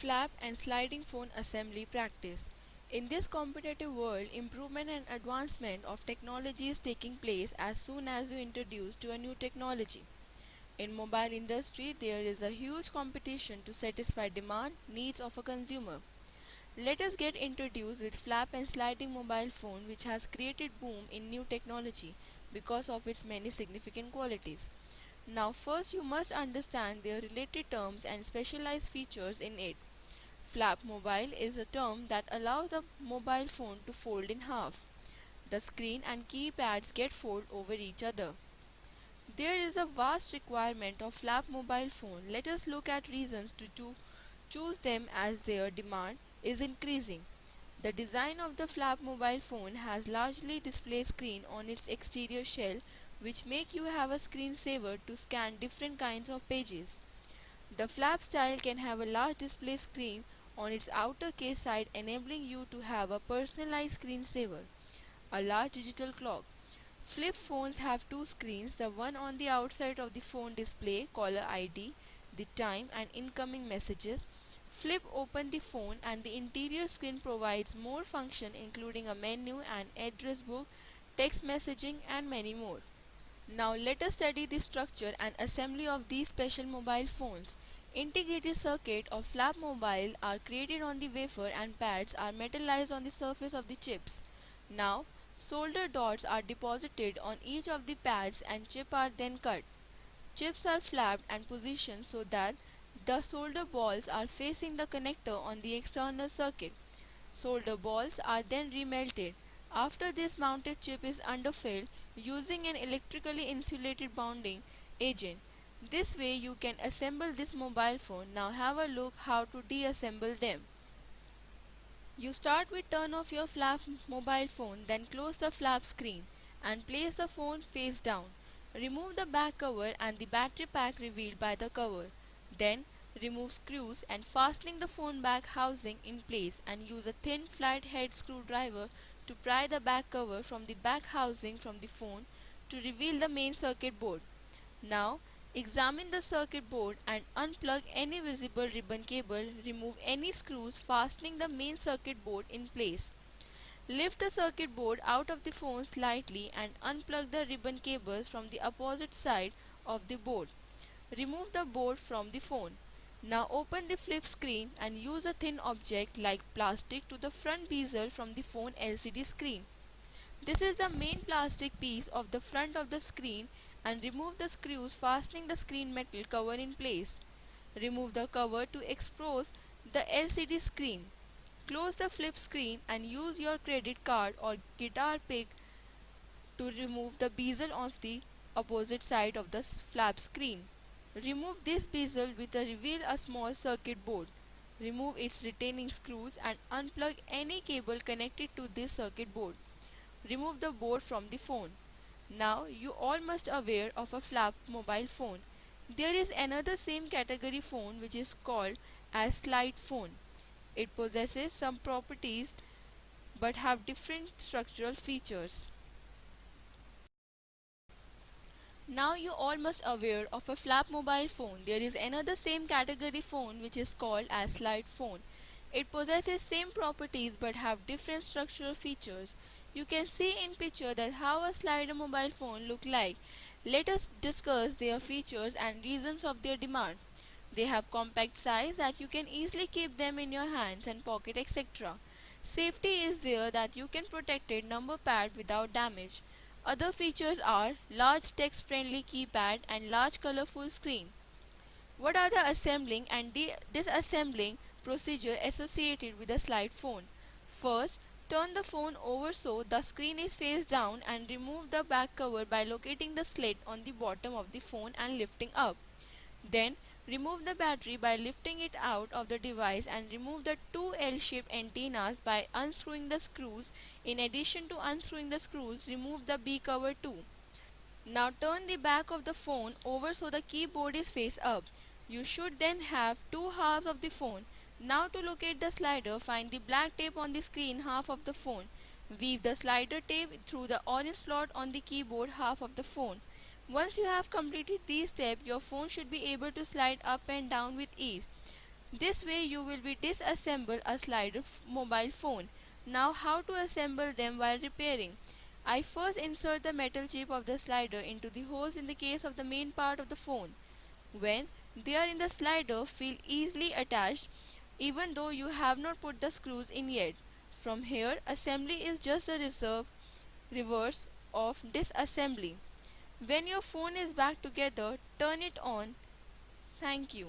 Flap and sliding phone assembly practice. In this competitive world, improvement and advancement of technology is taking place as soon as you introduce to a new technology. In mobile industry, there is a huge competition to satisfy demand needs of a consumer. Let us get introduced with flap and sliding mobile phone which has created boom in new technology because of its many significant qualities. Now first you must understand their related terms and specialized features in it. Flap mobile is a term that allows the mobile phone to fold in half. The screen and keypads get folded over each other. There is a vast requirement of flap mobile phone. Let us look at reasons to choose them as their demand is increasing. The design of the flap mobile phone has largely display screen on its exterior shell which make you have a screensaver to scan different kinds of pages. The flap style can have a large display screen on its outer case side enabling you to have a personalized screensaver, a large digital clock. Flip phones have two screens, the one on the outside of the phone display caller ID, the time and incoming messages. Flip open the phone and the interior screen provides more function including a menu, an address book, text messaging and many more. Now let us study the structure and assembly of these special mobile phones. Integrated circuit of flap mobile are created on the wafer and pads are metallized on the surface of the chips. Now solder dots are deposited on each of the pads and chip are then cut. Chips are flapped and positioned so that the solder balls are facing the connector on the external circuit. Solder balls are then remelted. After this mounted chip is underfilled using an electrically insulated bonding agent. This way you can assemble this mobile phone. Now have a look how to deassemble them. You start with turn off your flap mobile phone, then close the flap screen and place the phone face down. Remove the back cover and the battery pack revealed by the cover. Then remove screws and fastening the phone back housing in place and use a thin flat head screwdriver to pry the back cover from the back housing from the phone to reveal the main circuit board. Now, examine the circuit board and unplug any visible ribbon cable. Remove any screws fastening the main circuit board in place. Lift the circuit board out of the phone slightly and unplug the ribbon cables from the opposite side of the board. Remove the board from the phone. Now open the flip screen and use a thin object like plastic to the front bezel from the phone LCD screen. This is the main plastic piece of the front of the screen and remove the screws fastening the screen metal cover in place. Remove the cover to expose the LCD screen. Close the flip screen and use your credit card or guitar pick to remove the bezel of the opposite side of the flap screen. Remove this bezel with a reveal a small circuit board. Remove its retaining screws and unplug any cable connected to this circuit board. Remove the board from the phone. Now you all must aware of a flap mobile phone. There is another same category phone which is called as slide phone. It possesses some properties but have different structural features. Now you all must aware of a flap mobile phone. There is another same category phone which is called as slide phone. It possesses same properties but have different structural features. You can see in picture that how a slider mobile phone look like. Let us discuss their features and reasons of their demand. They have compact size that you can easily keep them in your hands and pocket etc. Safety is there that you can protect a number pad without damage. Other features are large text-friendly keypad and large colorful screen. What are the assembling and disassembling procedure associated with a slide phone? First, turn the phone over so the screen is face down and remove the back cover by locating the slit on the bottom of the phone and lifting up. Then, remove the battery by lifting it out of the device and remove the two L-shaped antennas by unscrewing the screws. In addition to unscrewing the screws, remove the B cover too. Now turn the back of the phone over so the keyboard is face up. You should then have two halves of the phone. Now to locate the slider, find the black tape on the screen half of the phone. Weave the slider tape through the orange slot on the keyboard half of the phone. Once you have completed these steps, your phone should be able to slide up and down with ease. This way you will be disassemble a slider mobile phone. Now how to assemble them while repairing? I first insert the metal chip of the slider into the holes in the case of the main part of the phone. When they are in the slider, feel easily attached even though you have not put the screws in yet. From here, assembly is just the reverse of disassembly. When your phone is back together, turn it on. Thank you.